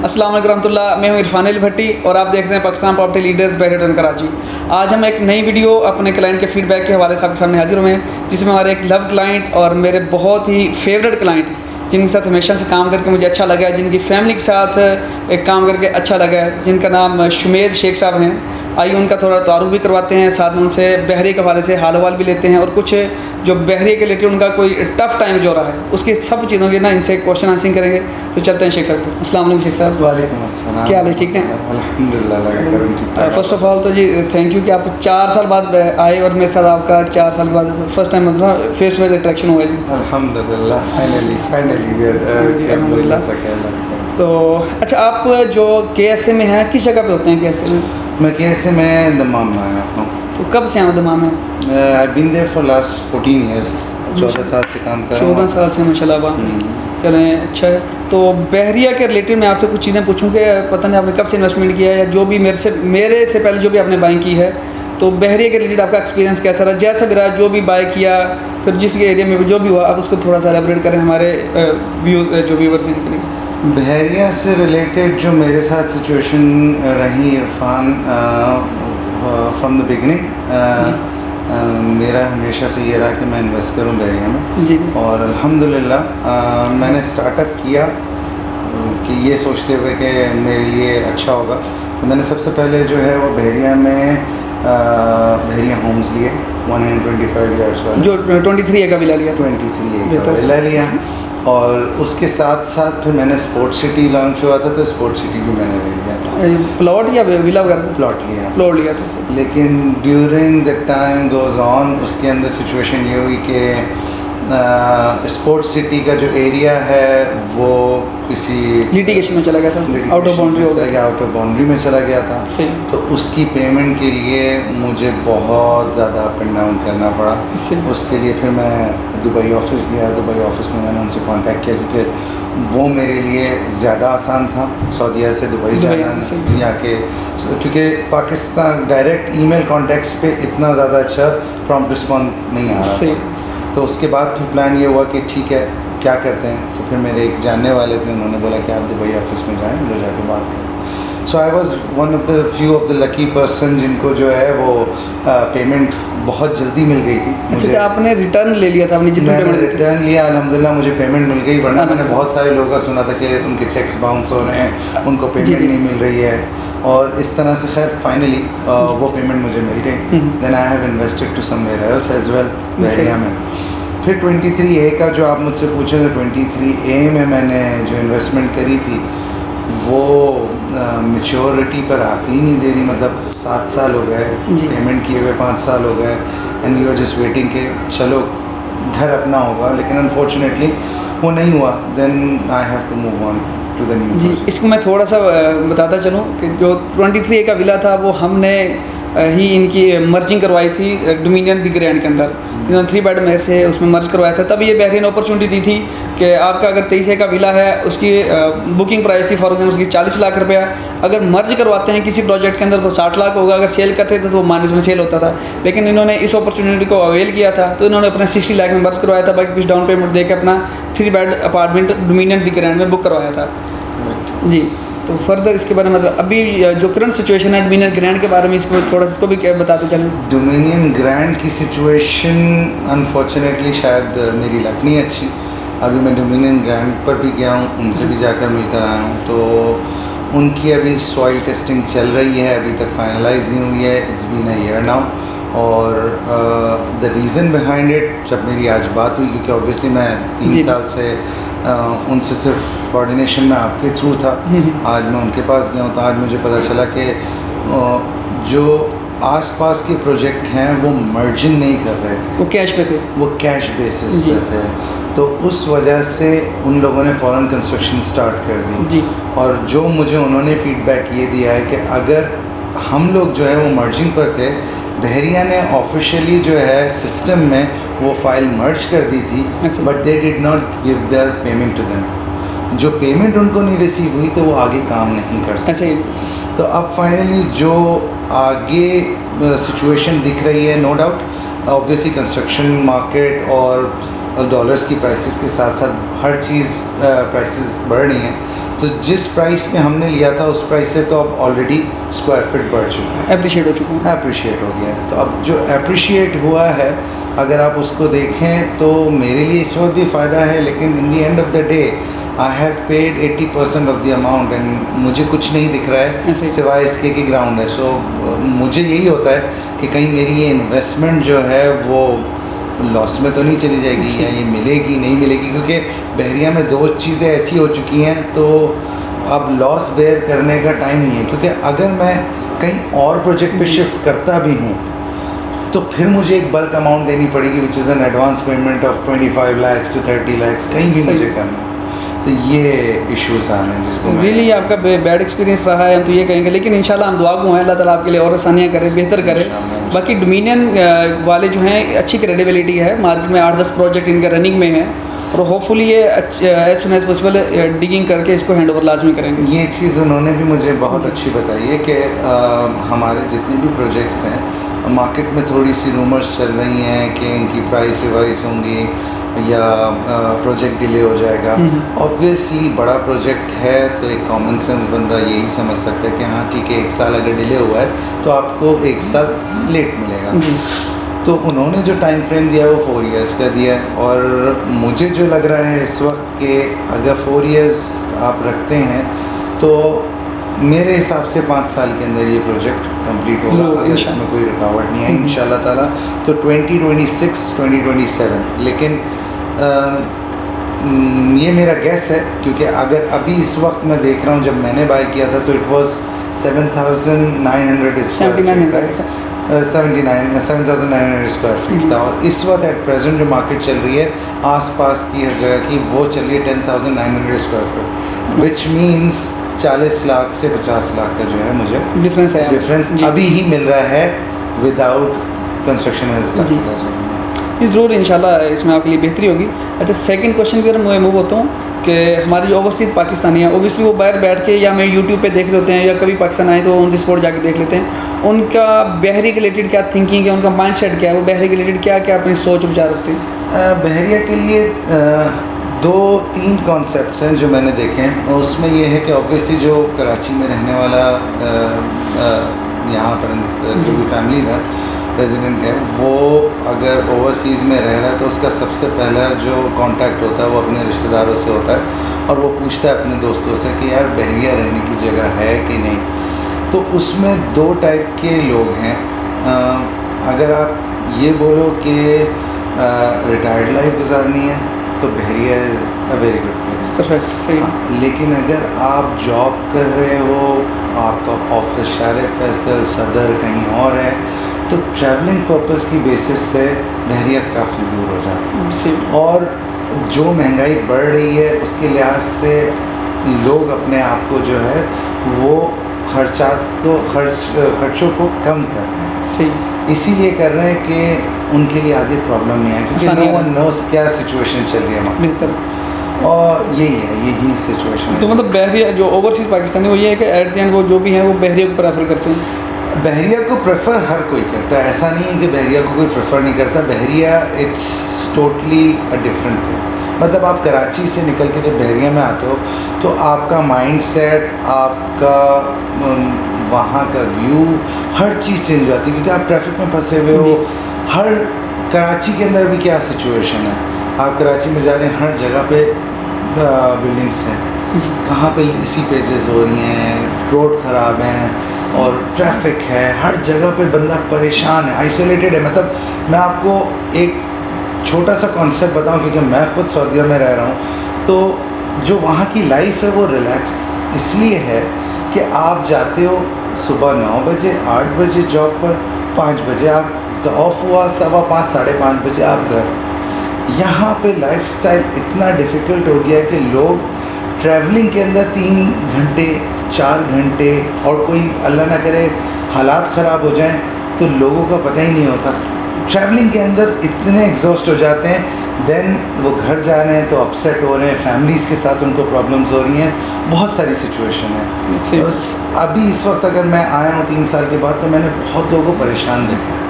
अस्सलाम वालेकुम रहमतुल्लाह। मैं हूं इरफान अली भट्टी और आप देख रहे हैं पाकिस्तान प्रॉपर्टी लीडर्स बहरिया कराची। आज हम एक नई वीडियो अपने क्लाइंट के फीडबैक के हवाले से आपके सामने हाजिर हुए हैं, जिसमें हमारे एक लव क्लाइंट और मेरे बहुत ही फेवरेट क्लाइंट जिनके साथ हमेशा से काम करके मुझे अच्छा लगा है, जिनकी फैमिली के साथ एक काम करके अच्छा लगा है, जिनका नाम शुमेद शेख साहब हैं। आइए उनका थोड़ा तारुफ भी करवाते हैं, साथ में उनसे बहरिया के हवाले से हाल हवाल भी लेते हैं और कुछ जो बहरिया के रिलेटेड उनका कोई टफ़ टाइम जो रहा है उसकी सब चीज़ों की ना इनसे क्वेश्चन आंसरिंग करेंगे। तो चलते हैं शेख साहब। अस्सलाम वालेकुम शेख साहब। वालेकुम अस्सलाम। क्या हाल है, ठीक है? अल्हम्दुलिल्लाह। फ़र्स्ट ऑफ़ ऑल तो जी थैंक यू कि आप 4 साल बाद आए और मेरे साथ आपका 4 साल के बाद फर्स्ट टाइम मतलब फेस टू फेस अट्रैक्शन हुआ जी। अल्हम्दुलिल्लाह फाइनली अल्हम्दुलिल्लाह। तो अच्छा, आप जो KSA में हैं किस जगह पे होते हैं KSA में? मैं KSA में दमाम में आया हूँ। तो कब से आए दमाम में? I been there for last 14 years। 14 साल से काम कर रहा हूँ। 14 साल से माशाल्लाह। चलें, अच्छा है। तो बहरिया के रिलेटेड मैं आपसे कुछ चीज़ें पूछूं कि पता नहीं आपने कब से इन्वेस्टमेंट किया है या जो भी मेरे से पहले जो भी आपने बाइंग की है, तो बहरिया के रिलेटेड आपका एक्सपीरियंस कैसा रहा? जैसा भी रहा, जो भी बाय किया, फिर जिस एरिया में जो भी हुआ, आप उसको थोड़ा सा एलेबरेट करें हमारे जो व्यूवर्स हैं उनके लिए। बहरिया से रिलेटेड जो मेरे साथ सिचुएशन रही इरफान, फ्रॉम द बिगिनिंग मेरा हमेशा से ये रहा कि मैं इन्वेस्ट करूं बहरिया में जी। और अल्हम्दुलिल्लाह मैंने स्टार्टअप किया कि ये सोचते हुए कि मेरे लिए अच्छा होगा। तो मैंने सबसे पहले जो है वो बहरिया में बहरिया होम्स लिए 125 yards वाला, जो 23 का विला लिया। 23 का विला लिया और उसके साथ साथ फिर मैंने स्पोर्ट्स सिटी लॉन्च हुआ था, तो स्पोर्ट्स सिटी भी मैंने ले लिया था। प्लॉट या विला वगैरह? प्लॉट लिया था। लेकिन during the time goes on उसके अंदर सिचुएशन ये हुई कि स्पोर्ट्स सिटी का जो एरिया है वो किसी लिटिगेशन में चला गया था, आउट ऑफ बाउंड्री हो गया, आउट ऑफ बाउंड्री में चला गया था। तो उसकी पेमेंट के लिए मुझे बहुत ज़्यादा अप एंड डाउन करना पड़ा। उसके लिए फिर मैं दुबई ऑफिस गया। दुबई ऑफिस में मैंने उनसे कांटेक्ट किया क्योंकि वो मेरे लिए ज़्यादा आसान था सऊदीया से दुबई जाना, यहाँ के क्योंकि पाकिस्तान डायरेक्ट ईमेल कॉन्टेक्ट्स पे इतना ज़्यादा अच्छा प्रॉम्प्ट रिस्पॉन्स नहीं आ रहा था। तो उसके बाद फिर प्लान ये हुआ कि ठीक है क्या करते हैं। तो फिर मेरे एक जानने वाले थे, उन्होंने बोला कि आप दुबई ऑफिस में जाएं, उधर जाके बात करें। So I was one of the few of the lucky person जिनको जो है वो पेमेंट बहुत जल्दी मिल गई थी मुझे। अच्छा, आपने रिटर्न ले लिया था? आपने जितना पेमेंट रिटर्न लिया अल्हम्दुलिल्लाह मुझे पेमेंट मिल गई, वरना मैंने बहुत सारे लोगों का सुना था कि उनके चेक्स बाउंस हो रहे हैं, उनको पेमेंट नहीं मिल रही है और इस तरह से खैर फाइनली वो पेमेंट मुझे मिल गई। Then I have invested to somewhere else as well Bahria में। फिर 23A का जो आप मुझसे पूछे, तो 23A में मैंने जो इन्वेस्टमेंट करी थी वो मैच्योरिटी पर आके ही नहीं दे रही। मतलब 7 साल हो गए पेमेंट किए हुए, 5 साल हो गए and you are just waiting कि चलो घर अपना होगा, लेकिन अनफॉर्चुनेटली वो नहीं हुआ। Then I have to move on to the new. जी, इसको मैं थोड़ा सा बताता चलूँ कि जो 23A का विला था वो हमने ही इनकी मर्जिंग करवाई थी डोमिनियन द ग्रैंड के अंदर। इन्होंने 3 बेड में से उसमें मर्ज करवाया था। तब ये बहरिया ने अपॉर्चुनिटी दी थी कि आपका अगर 23A का विला है, उसकी बुकिंग प्राइस थी फॉर एग्जाम्पल उसकी 40 लाख रुपया। अगर मर्ज करवाते हैं किसी प्रोजेक्ट के अंदर तो 60 लाख होगा, अगर सेल करते थे तो माइनस में सेल होता था। लेकिन इन्होंने इस अपॉर्चुनिटी को अवेल किया था, तो इन्होंने अपने 60 लाख में मर्ज करवाया था, बाकी कुछ डाउन पेमेंट दे के अपना 3 bed apartment dominion the grand में बुक करवाया था। जी, तो फर्दर इसके बारे में मतलब अभी जो करंट सिचुएशन है डोमिनियन ग्रैंड के बारे में इसको थोड़ा सा इसको भी बताते चलें। डोमिनियन ग्रैंड की सिचुएशन अनफॉर्चुनेटली शायद मेरी लक नहीं अच्छी। अभी मैं डोमिनियन ग्रैंड पर भी गया हूँ, उनसे भी जाकर मिलकर आया हूँ। तो उनकी अभी सॉइल टेस्टिंग चल रही है, अभी तक फाइनलाइज नहीं हुई है। It's been a year now और द रीज़न बिहाइंड इट, जब मेरी आज बात हुई, क्योंकि ऑब्वियसली मैं 3 साल से उनसे सिर्फ कोऑर्डिनेशन में आपके थ्रू था, आज मैं उनके पास गया हूँ, तो आज मुझे पता चला कि जो आसपास के प्रोजेक्ट हैं वो मर्जिंग नहीं कर रहे थे, वो कैश पे थे, वो कैश बेसिस पे थे। तो उस वजह से उन लोगों ने फ़ौरन कंस्ट्रक्शन स्टार्ट कर दी। और जो मुझे उन्होंने फीडबैक ये दिया है कि अगर हम लोग जो है वो मर्जिंग पर थे, बहरिया ने ऑफिशियली जो है सिस्टम में वो फाइल मर्ज कर दी थी, but they did not give their payment to them. जो पेमेंट उनको नहीं रिसीव हुई तो वो आगे काम नहीं कर सकते। तो अब फाइनली जो आगे सिचुएशन दिख रही है, no doubt obviously construction market और डॉलर्स की प्राइसेस के साथ साथ हर चीज़ प्राइसेस बढ़ रही हैं। तो जिस प्राइस पे हमने लिया था उस प्राइस से तो अब ऑलरेडी स्क्वायर फीट बढ़ चुका है, अप्रिशिएट हो चुका है। अप्रिशिएट हो गया है। तो अब जो अप्रिशिएट हुआ है अगर आप उसको देखें तो मेरे लिए इस वक्त भी फ़ायदा है, लेकिन in the end of the day I have paid 80% of the amount and मुझे कुछ नहीं दिख रहा है सिवाय इसके कि ग्राउंड है। सो मुझे यही होता है कि कहीं मेरी ये इन्वेस्टमेंट जो है वो लॉस में तो नहीं चली जाएगी या ये मिलेगी नहीं मिलेगी, क्योंकि बहरिया में दो चीज़ें ऐसी हो चुकी हैं तो अब लॉस बेयर करने का टाइम नहीं है। क्योंकि अगर मैं कहीं और प्रोजेक्ट पे शिफ्ट करता भी हूँ तो फिर मुझे एक बल्क अमाउंट देनी पड़ेगी which is an advance payment of 25 lakh to 30 lakh कहीं भी मुझे करना। तो ये इश्यूज आ रहे हैं जिसको रियली आपका बैड एक्सपीरियंस रहा है, हम तो ये कहेंगे, लेकिन इंशाल्लाह हम दुआ गो हैं अल्लाह ताला आपके लिए और आसानियाँ करे, बेहतर करे। बाकी डोमिनियन वाले जो हैं अच्छी क्रेडिबिलिटी है, मार्केट में 8-10 प्रोजेक्ट इनका रनिंग में है और होपफुली ये as soon as possible digging करके इसको हैंड ओवर लाजमी करेंगे। ये चीज़ उन्होंने भी मुझे बहुत अच्छी बताई है कि हमारे जितने भी प्रोजेक्ट्स हैं मार्केट में थोड़ी सी रूमर्स चल रही हैं कि इनकी प्राइस रिवाइज होंगी या प्रोजेक्ट डिले हो जाएगा। ऑब्वियसली बड़ा प्रोजेक्ट है तो एक कॉमन सेंस बंदा यही समझ सकता है कि हाँ ठीक है 1 साल अगर डिले हुआ है तो आपको 1 साल लेट मिलेगा। तो उन्होंने जो टाइम फ्रेम दिया है वो 4 इयर्स का दिया है और मुझे जो लग रहा है इस वक्त कि अगर 4 इयर्स आप रखते हैं तो मेरे हिसाब से 5 साल के अंदर ये प्रोजेक्ट कंप्लीट होगा अगर इसमें कोई रुकावट नहीं है इंशाल्लाह ताला। तो 2026 2027, लेकिन ये मेरा गैस है क्योंकि अगर अभी इस वक्त मैं देख रहा हूँ जब मैंने बाय किया था तो इट वाज 7,900 स्क्वायर फीट था और इस वक्त एट प्रेजेंट जो मार्केट चल रही है आसपास की हर जगह की वो चल रही है 10,900 square feet, which means 40 lakh से 50 लाख का जो है मुझे डिफरेंस अभी ही मिल रहा है विदाउट कंस्ट्रक्शन। ज़रूर इंशाल्लाह इसमें आपके लिए बेहतरी होगी। अच्छा, सेकंड क्वेश्चन की तरफ मैं मूव होता हूँ कि हमारे जो ओवरसीज पाकिस्तानी हैं ओबियसली वो बाहर बैठ के या हमें यूट्यूब पे देख रहे होते हैं या कभी पाकिस्तान आए तो ऑन द स्पॉट जाके देख लेते हैं, उनका बहरी के रिलेटेड क्या थिंकिंग है, उनका माइंड सेट क्या है, वो बहरी के रिलेटेड क्या क्या अपनी सोच विचार रखते हैं? बहरिया के लिए 2-3 कॉन्सेप्ट्स हैं जो मैंने देखे हैं और उसमें ये है कि ऑब्वियसली जो कराची में रहने वाला यहाँ पर जो भी फैमिलीज़ हैं रेजिडेंट है वो अगर ओवरसीज़ में रह रहा है तो उसका सबसे पहला जो कांटेक्ट होता है वो अपने रिश्तेदारों से होता है और वो पूछता है अपने दोस्तों से कि यार बहरिया रहने की जगह है कि नहीं। तो उसमें 2 टाइप के लोग हैं। अगर आप ये बोलो कि रिटायर्ड लाइफ गुजारनी है तो Bahria is a very good place, perfect, सही। लेकिन अगर आप जॉब कर रहे हो, आपका ऑफिस शार फैसल सदर कहीं और है तो ट्रैवलिंग पर्पस की बेसिस से बहरिया काफ़ी दूर हो जाता है और जो महंगाई बढ़ रही है उसके लिहाज से लोग अपने आप को जो है वो खर्चों को कम कर रहे हैं। सही, इसीलिए कर रहे हैं कि उनके लिए आगे प्रॉब्लम नहीं है क्योंकि नो वन नोस क्या सिचुएशन चल रही है बेहतर और यही सिचुएशन है। तो मतलब बहरिया जो ओवरसीज पाकिस्तानी वो ये है कि एट द एंड वो जो भी हैं वो बहरिया को प्रेफर करते हैं। बहरिया को प्रेफर हर कोई करता है, ऐसा नहीं है कि बहरिया को कोई प्रेफर नहीं करता। Bahria it's totally a different thing. मतलब आप कराची से निकल के जब बहरिया में आते हो तो आपका माइंड सेट, आपका वहाँ का व्यू, हर चीज़ चेंज हो जाती है क्योंकि आप ट्रैफिक में फंसे हुए हो। हर कराची के अंदर भी क्या सिचुएशन है, आप कराची में जा रहे हैं हर जगह पे बिल्डिंग्स हैं, कहाँ पे सीपेजेस हो रही हैं, रोड ख़राब हैं और ट्रैफिक है, हर जगह पे बंदा परेशान है, आइसोलेटेड है। मतलब मैं आपको एक छोटा सा कॉन्सेप्ट बताऊं क्योंकि मैं ख़ुद सऊदी में रह रहा हूं तो जो वहाँ की लाइफ है वो रिलैक्स इसलिए है कि आप जाते हो सुबह 9 बजे 8 बजे जॉब पर, 5 बजे आपका ऑफ हुआ, 5:15 5:30 बजे आप घर। यहाँ पे लाइफस्टाइल इतना डिफ़िकल्ट हो गया है कि लोग ट्रैवलिंग के अंदर 3 घंटे 4 घंटे और कोई अल्लाह ना करे हालात ख़राब हो जाएं तो लोगों का पता ही नहीं होता। ट्रैवलिंग के अंदर इतने एग्जॉस्ट हो जाते हैं, देन वो घर जा रहे हैं तो अपसेट हो रहे हैं, फैमिलीज़ के साथ उनको प्रॉब्लम्स हो रही हैं, बहुत सारी सिचुएशन है। बस अभी इस वक्त अगर मैं आया हूँ 3 साल के बाद तो मैंने बहुत लोगों को परेशान देखा है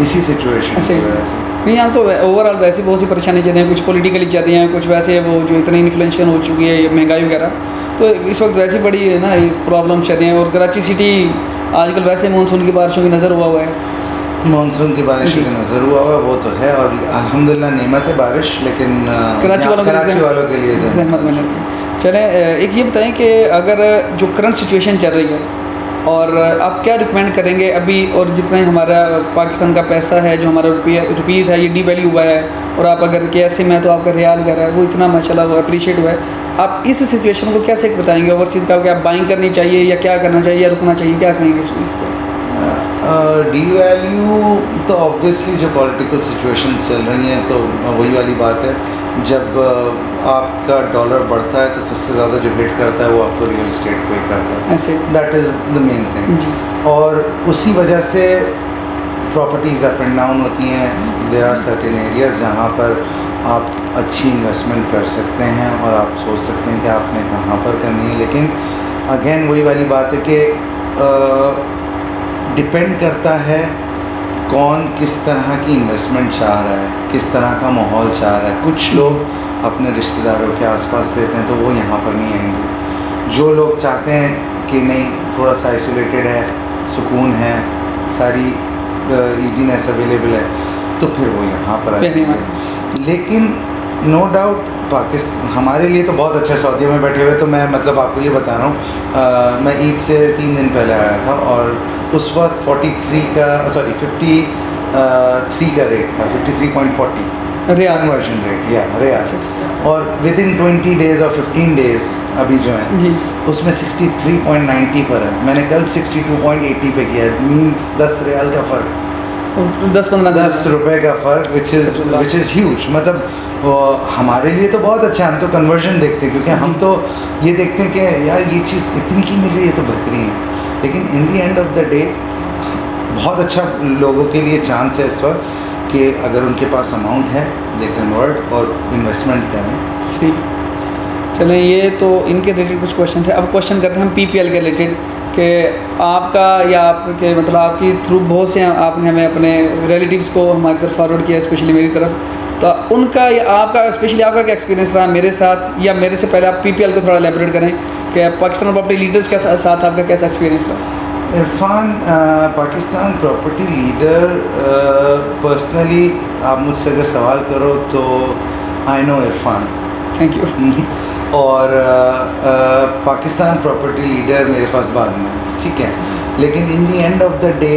इसी सिचुएशन की वजह से। नहीं, यहाँ तो ओवरऑल वैसे बहुत सी परेशानी चल रही हैं, कुछ पॉलिटिकली चल रही हैं, कुछ वैसे वो जो इतनी इन्फ्लेशन हो चुकी है महंगाई वगैरह, तो इस वक्त वैसे बड़ी है ना ये प्रॉब्लम चल रही है, और कराची सिटी आजकल वैसे मानसून की बारिशों की नज़र हुआ है। मानसून की बारिश जी। का नज़र हुआ हुआ वो तो है, और अल्हम्दुलिल्लाह नेमत है बारिश, लेकिन कराची वालों के लिए कराची वालों के लिए जहमत बन जाती है। चलें, एक ये बताएं कि अगर जो करंट सिचुएशन चल रही है, और आप क्या रिकमेंड करेंगे अभी, और जितना ही हमारा पाकिस्तान का पैसा है, जो हमारा रुपीज़ है, ये डीवैल्यू हुआ है, और आप अगर कैसे में तो आपका रियाल वगैरह है वो इतना माशाल्लाह वो अप्रिशिएट हुआ है, आप इस सिचुएशन को कैसे बताएंगे ओवरसीज़ का, क्या बाइंग करनी चाहिए या क्या करना चाहिए या रुकना चाहिए, क्या कहेंगे इस चीज़ को? डी वैल्यू तो ऑब्वियसली जो पॉलिटिकल सिचुएशंस चल रही हैं, तो वही वाली बात है, जब आपका डॉलर बढ़ता है तो सबसे ज़्यादा जो हिट करता है वो आपको रियल इस्टेट को ही करता है, ऐसे that is the main thing. और उसी वजह से प्रॉपर्टीज़ अप एंड डाउन होती हैं। देयर आर सर्टेन एरियाज़ जहाँ पर आप अच्छी इन्वेस्टमेंट कर सकते हैं और आप सोच सकते हैं कि आपने कहाँ पर करनी है, लेकिन अगेन वही वाली बात है कि डिपेंड करता है कौन किस तरह की इन्वेस्टमेंट चाह रहा है, किस तरह का माहौल चाह रहा है। कुछ लोग अपने रिश्तेदारों के आसपास लेते हैं तो वो यहाँ पर नहीं आएंगे। जो लोग चाहते हैं कि नहीं थोड़ा सा आइसोलेटेड है, सुकून है, सारी इजीनेस अवेलेबल है, तो फिर वो यहाँ पर आएंगे। लेकिन नो डाउट हमारे लिए तो बहुत अच्छा, सऊदी में बैठे हुए तो मैं मतलब आपको ये बता रहा हूँ, मैं ईद से 3 दिन पहले आया था और उस वक्त 53 का रेट था, 53.40 रियाल कन्वर्जन रेट या रियाल, और विद इन 20 डेज़ और 15 डेज़ अभी जो है जी उसमें 63.90 पर है। मैंने कल 62.80 पे किया है, मीन्स 10 रियाल का फ़र्क, 10 रुपए का फ़र्क, विच इज़ ह्यूज। मतलब हमारे लिए तो बहुत अच्छा है, हम तो कन्वर्जन देखते हैं, क्योंकि हम तो ये देखते हैं कि यार ये चीज़ इतनी की मिल रही है तो बेहतरीन है। लेकिन in the end of the day बहुत अच्छा लोगों के लिए चांस है इस वक्त कि अगर उनके पास अमाउंट है दे कन्वर्ट और इन्वेस्टमेंट करें। सही। चलें, ये तो इनके रिलेटेड कुछ क्वेश्चन थे। अब क्वेश्चन करते हैं हम PPL के रिलेटेड, कि आपका या आपके मतलब आपकी थ्रू बहुत से आपने हमें अपने रिलेटिव्स को हमारी तरफ फॉरवर्ड किया, स्पेशली मेरी तरफ, तो उनका या आपका स्पेशली आपका क्या एक्सपीरियंस रहा मेरे साथ, या मेरे से पहले आप PPL को थोड़ा एलेबोरेट करें कि पाकिस्तान प्रॉपर्टी लीडर्स के साथ आपका कैसा एक्सपीरियंस रहा? Irfan, Pakistan property leader, personally आप मुझसे अगर सवाल करो तो I know Irfan, thank you. और पाकिस्तान प्रॉपर्टी लीडर मेरे पास बाद में है, ठीक है, लेकिन in the end of the day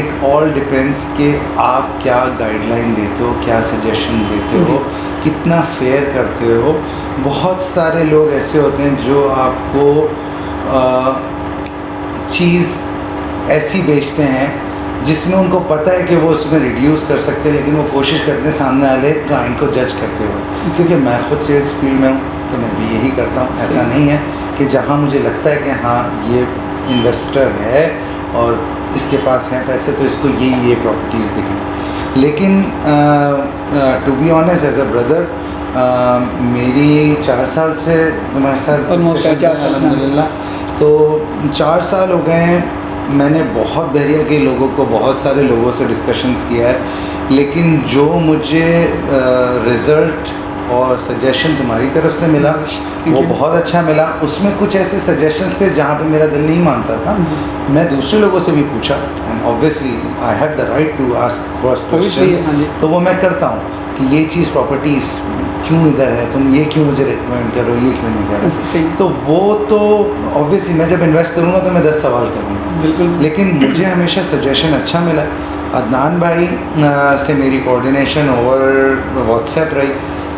it all depends कि आप क्या गाइडलाइन देते हो, क्या सजेशन देते हो, कितना फेयर करते हो। बहुत सारे लोग ऐसे होते हैं जो आपको चीज़ ऐसी बेचते हैं जिसमें उनको पता है कि वो उसमें रिड्यूस कर सकते हैं, लेकिन वो कोशिश करते हैं सामने वाले क्लाइंट को जज करते हुए। क्योंकि मैं खुद सेल्स फील्ड में हूँ तो मैं भी यही करता हूँ। ऐसा नहीं है कि जहाँ मुझे लगता है कि हाँ ये इन्वेस्टर है और इसके पास हैं पैसे तो इसको ये प्रॉपर्टीज़ दिखाएं। लेकिन to be honest as a brother, मेरी 4 साल से तुम्हारे साथ अल्हम्दुलिल्लाह तो 4 साल हो गए हैं। मैंने बहुत बहरिया के लोगों को, बहुत सारे लोगों से डिस्कशंस किया है, लेकिन जो मुझे रिज़ल्ट और सजेशन तुम्हारी तरफ से मिला वो बहुत अच्छा मिला। उसमें कुछ ऐसे सजेशंस थे जहाँ पे मेरा दिल नहीं मानता था। मैं दूसरे लोगों से भी पूछा, and obviously I have the right to ask cross questions, तो वो मैं करता हूँ कि ये चीज़ प्रॉपर्टीज़ क्यों इधर है, तुम ये क्यों मुझे रिकमेंड करो, ये क्यों नहीं करो। तो वो तो ऑब्वियसली मैं जब इन्वेस्ट करूँगा तो मैं 10 सवाल करूँगा, बिल्कुल, लेकिन मुझे हमेशा सजेशन अच्छा मिला। अदनान भाई से मेरी कोऑर्डिनेशन ओवर व्हाट्सएप रही,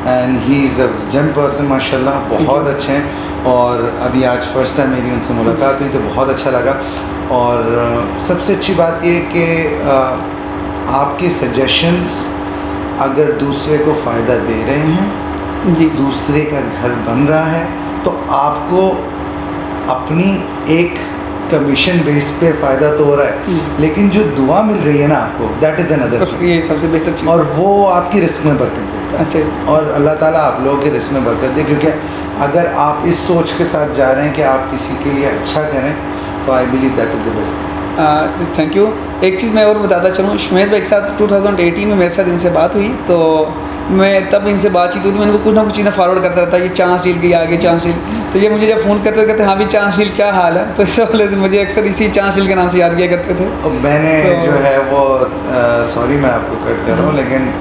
and he is a gem person माशाल्लाह, बहुत अच्छे हैं। और अभी आज फर्स्ट टाइम मेरी उनसे मुलाकात हुई तो बहुत अच्छा लगा। और सबसे अच्छी बात ये कि आपके सजेशंस अगर दूसरे को फ़ायदा दे रहे हैं जी, दूसरे का घर बन रहा है, तो आपको अपनी एक कमीशन बेस पे फ़ायदा तो हो रहा है, लेकिन जो दुआ मिल रही है ना आपको, दैट इज़ अनदर, ये सबसे बेहतर चीज़, और वो आपकी रिस्क में बरकत देता है। और अल्लाह ताला आप लोगों के रिस्क में बरकत दे, क्योंकि अगर आप इस सोच के साथ जा रहे हैं कि आप किसी के लिए अच्छा करें, तो I believe that is the best. Thank you. एक चीज़ मैं और बताता चलूँ, शुमेद भाई के साथ 2018 में मेरे साथ इनसे बात हुई, तो मैं तब इनसे बातचीत हुई तो मैंने कुछ ना कुछ चीज़ें फॉरवर्ड करता रहता, ये चांस डील की आगे चांस डील, तो ये मुझे जब फ़ोन करते कहते हाँ भी चांस डील क्या हाल है, तो इस वाले दिन मुझे अक्सर इसी चांस डील के नाम से याद किया करते थे। और मैंने जो है वो सॉरी मैं आपको कट कर रहा हूँ, लेकिन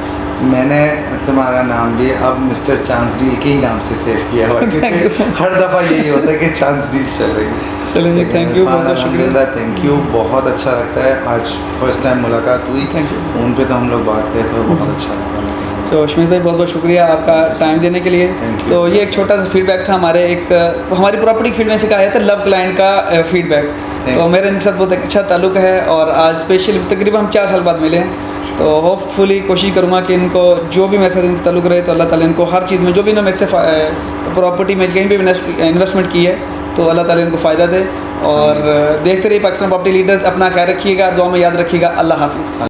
मैंने तुम्हारा नाम भी अब मिस्टर चांस डील के ही नाम से सेव किया हुआ, क्योंकि हर दफ़ा यही होता है कि चांस डील चल रही है। चलिए जी, थैंक यू, बहुत बहुत शुक्रिया। थैंक यू, बहुत अच्छा लगता है। आज फर्स्ट टाइम मुलाकात हुई, Thank you. फ़ोन पे तो हम लोग बात किए थे, बहुत अच्छा लगा। तो अशमीत भाई बहुत बहुत शुक्रिया आपका टाइम देने के लिए। Thank you. तो ये एक छोटा सा फीडबैक था हमारे हमारी प्रॉपर्टी फील्ड में से कहा जाता है लव क्लाइंट का फीडबैक। Thank तो you. मेरे इनके साथ बहुत एक अच्छा ताल्लुक है और आज स्पेशली तकरीबन हम 4 साल बाद मिले हैं। तो होपफुली कोशिश करूँगा कि इनको जो भी मेरे साथ इनसे ताल्लुक रहे तो अल्लाह ताला इनको हर चीज़ में जो भी इन्होंने मेरे से प्रॉपर्टी में कहीं भी इन्वेस्टमेंट की है तो अल्लाह ताला इनको फ़ायदा दे। और देखते रहिए पाकिस्तान प्रॉपर्टी लीडर्स, अपना ख्याल रखिएगा, दुआ में याद रखिएगा। अल्लाह हाफिज़।